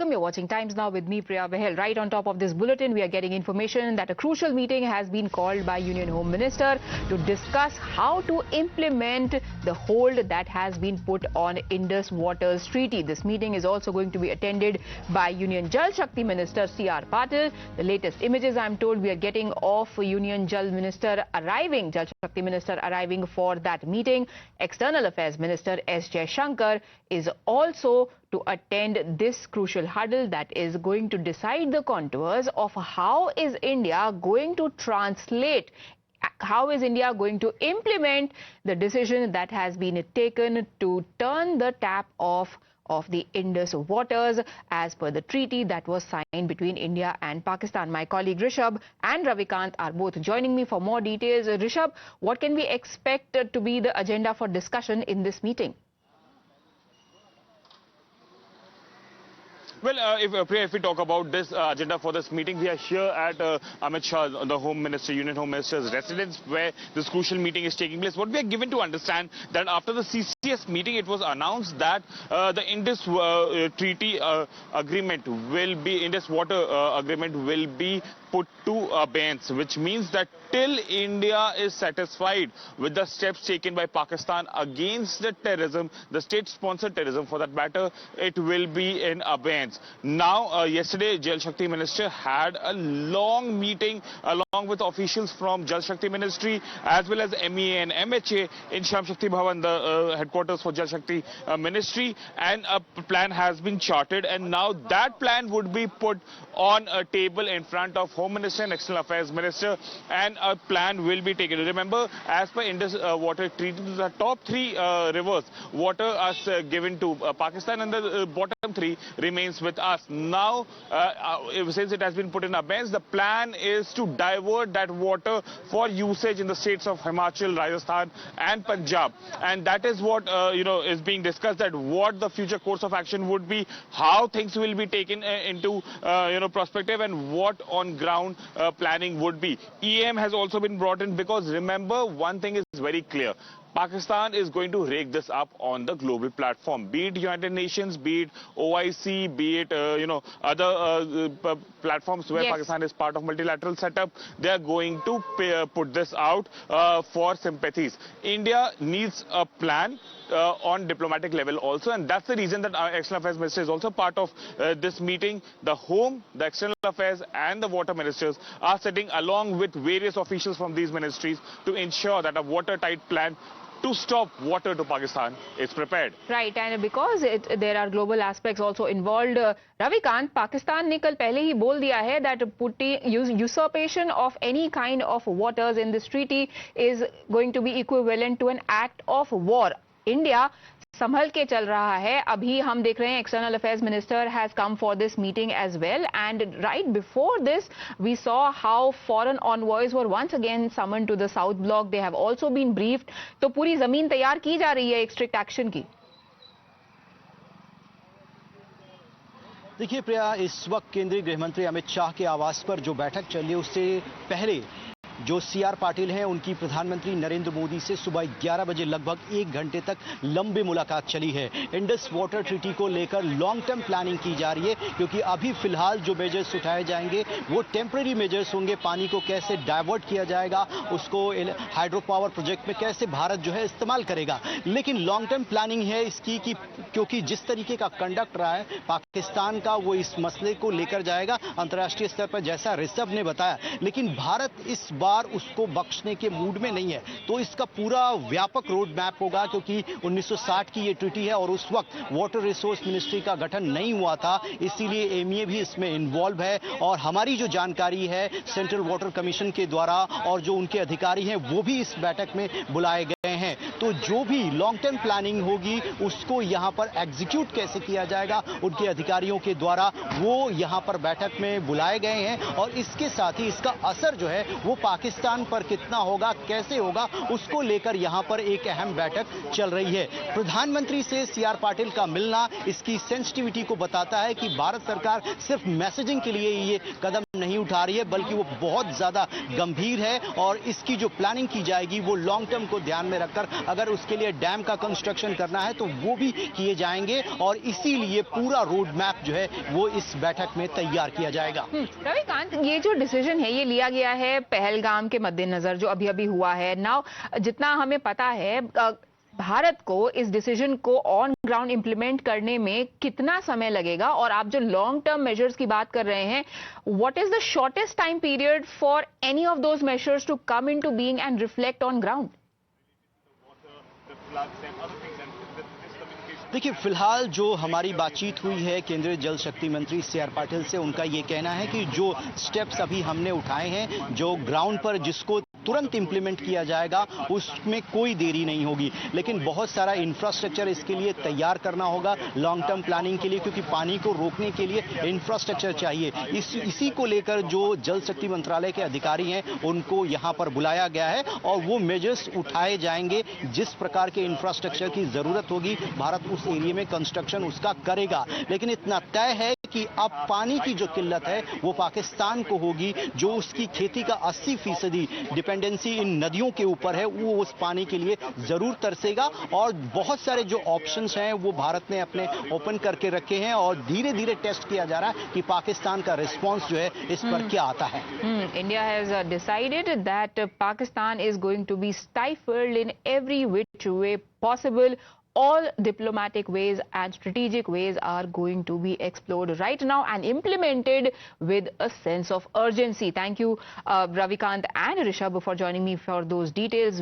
welcome. You're watching Times Now with me, Priya Behel. Right on top of this bulletin, we are getting information that a crucial meeting has been called by Union Home Minister to discuss how to implement the hold that has been put on Indus Waters Treaty. This meeting is also going to be attended by Union Jal Shakti Minister C.R. Patil. The latest images, I'm told, we are getting of Union Jal Shakti Minister arriving for that meeting. External Affairs Minister S. Jaishankar is also to attend this crucial huddle that is going to decide the contours of how is India going to implement the decision that has been taken to turn the tap off of the Indus waters as per the treaty that was signed between India and Pakistan. My colleague Rishabh and Ravikant are both joining me for more details. Rishabh, what can we expect to be the agenda for discussion in this meeting? Well, if we talk about this agenda for this meeting, we are here at Amit Shah, the Home Minister, Union Home Minister's residence, where this crucial meeting is taking place. What we are given to understand that after the CCS meeting, it was announced that the Indus Treaty agreement will be, Indus Water agreement will be put to abeyance, which means that till India is satisfied with the steps taken by Pakistan against the terrorism, the state-sponsored terrorism for that matter, it will be in abeyance. Now, yesterday, Jal Shakti Minister had a long meeting along with officials from Jal Shakti Ministry as well as MEA and MHA in Sham Shakti Bhavan, the headquarters for Jal Shakti Ministry, and a plan has been charted, and now that plan would be put on a table in front of Home Minister and External Affairs Minister, and a plan will be taken. Remember, as per Indus Water Treaty, the top three rivers water are given to Pakistan, and the bottom three remains with us. Now, since it has been put in abeyance, the plan is to divert that water for usage in the states of Himachal, Rajasthan and Punjab, and that is what is being discussed, that what the future course of action would be, how things will be taken into perspective, and what on ground planning would be. EM has also been brought in because remember, one thing is very clear. Pakistan is going to rake this up on the global platform, be it United Nations, be it OIC, be it other platforms where yes, Pakistan is part of multilateral setup. They are going to put this out for sympathies. India needs a plan on diplomatic level also, and that's the reason that our External Affairs Minister is also part of this meeting. The Home, the External Affairs and the Water Ministers are sitting along with various officials from these ministries to ensure that a watertight plan to stop water to Pakistan is prepared. Right, and because there are global aspects also involved, Ravikant, Pakistan ने कल पहले ही बोल दिया है that usurpation of any kind of waters in this treaty is going to be equivalent to an act of war. India संभल के चल रहा है. अभी हम देख रहे हैं External Affairs Minister has come for this meeting as well, and right before this we saw how foreign envoys were once again summoned to the South Block. They have also been briefed. तो पूरी जमीन तैयार की जा रही है एक strict action की. देखिए प्रिया, इस वक्त केंद्रीय गृह मंत्री अमित शाह के आवास पर जो बैठक चल रही है उससे पहले जो सीआर पाटिल हैं उनकी प्रधानमंत्री नरेंद्र मोदी से सुबह 11 बजे लगभग 1 घंटे तक लंबी मुलाकात चली है. इंडस वाटर ट्रीटी को लेकर लॉन्ग टर्म प्लानिंग की जा रही है, क्योंकि अभी फिलहाल जो मेजर्स उठाए जाएंगे वो टेम्परेरी मेजर्स होंगे. पानी को कैसे डाइवर्ट किया जाएगा, उसको हाइड्रो पावर प्रोजेक्ट में कैसे भारत जो है इस्तेमाल करेगा, लेकिन लॉन्ग टर्म प्लानिंग है इसकी कि क्योंकि जिस तरीके का कंडक्ट रहा है पाकिस्तान का, वो इस मसले को लेकर जाएगा अंतर्राष्ट्रीय स्तर पर, जैसा ऋषभ ने बताया. लेकिन भारत इस बार उसको बख्शने के मूड में नहीं है, तो इसका पूरा व्यापक रोड मैप होगा, क्योंकि 1960 की ये ट्रीटी है और उस वक्त वाटर रिसोर्स मिनिस्ट्री का गठन नहीं हुआ था, इसीलिए एमईए भी इसमें इन्वॉल्व है. और हमारी जो जानकारी है सेंट्रल वाटर कमीशन के द्वारा और जो उनके अधिकारी हैं वो भी इस बैठक में बुलाए गए हैं. तो जो भी लॉन्ग टर्म प्लानिंग होगी उसको यहां पर एग्जीक्यूट कैसे किया जाएगा उनके अधिकारियों के द्वारा, वो यहां पर बैठक में बुलाए गए हैं. और इसके साथ ही इसका असर जो है वो पाकिस्तान पर कितना होगा, कैसे होगा, उसको लेकर यहां पर एक अहम बैठक चल रही है. प्रधानमंत्री से सीआर पाटिल का मिलना इसकी सेंसिटिविटी को बताता है कि भारत सरकार सिर्फ मैसेजिंग के लिए ये कदम नहीं उठा रही है, बल्कि वो बहुत ज्यादा गंभीर है और इसकी जो प्लानिंग की जाएगी वो लॉन्ग टर्म को ध्यान में रखकर, अगर उसके लिए डैम का कंस्ट्रक्शन करना है तो वो भी किए जाएंगे और इसीलिए पूरा रोड मैप जो है वो इस बैठक में तैयार किया जाएगा। रविकांत, ये जो डिसीजन है ये लिया गया है पहलगाम के मद्देनजर जो अभी अभी हुआ है। नाउ जितना हमें पता है भारत को इस डिसीजन को ऑन ग्राउंड इंप्लीमेंट करने में कितना समय लगेगा, और आप जो लॉन्ग टर्म मेजर्स की बात कर रहे हैं, what is the shortest time period for any of those measures to come into being and reflect on ground? देखिए, फिलहाल जो हमारी बातचीत हुई है केंद्रीय जल शक्ति मंत्री सी आर पाटिल से, उनका ये कहना है कि जो स्टेप्स अभी हमने उठाए हैं, जो ग्राउंड पर जिसको तुरंत इंप्लीमेंट किया जाएगा उसमें कोई देरी नहीं होगी, लेकिन बहुत सारा इंफ्रास्ट्रक्चर इसके लिए तैयार करना होगा लॉन्ग टर्म प्लानिंग के लिए, क्योंकि पानी को रोकने के लिए इंफ्रास्ट्रक्चर चाहिए। इसी को लेकर जो जल शक्ति मंत्रालय के अधिकारी हैं उनको यहां पर बुलाया गया है और वो मेजर्स उठाए जाएंगे। जिस प्रकार के इंफ्रास्ट्रक्चर की जरूरत होगी भारत उस एरिया में कंस्ट्रक्शन उसका करेगा, लेकिन इतना तय है कि अब पानी की जो किल्लत है वो पाकिस्तान को होगी, जो उसकी खेती का 80% डिपेंडेंसी इन नदियों के ऊपर है, वो उस पानी के लिए जरूर तरसेगा। और बहुत सारे जो ऑप्शंस हैं वो भारत ने अपने ओपन करके रखे हैं और धीरे धीरे टेस्ट किया जा रहा है कि पाकिस्तान का रिस्पॉन्स जो है इस पर क्या आता है। India has decided that Pakistan is going to be stifled in every which way possible. All diplomatic ways and strategic ways are going to be explored right now and implemented with a sense of urgency. Thank you, Ravikant and Rishabh, for joining me for those details.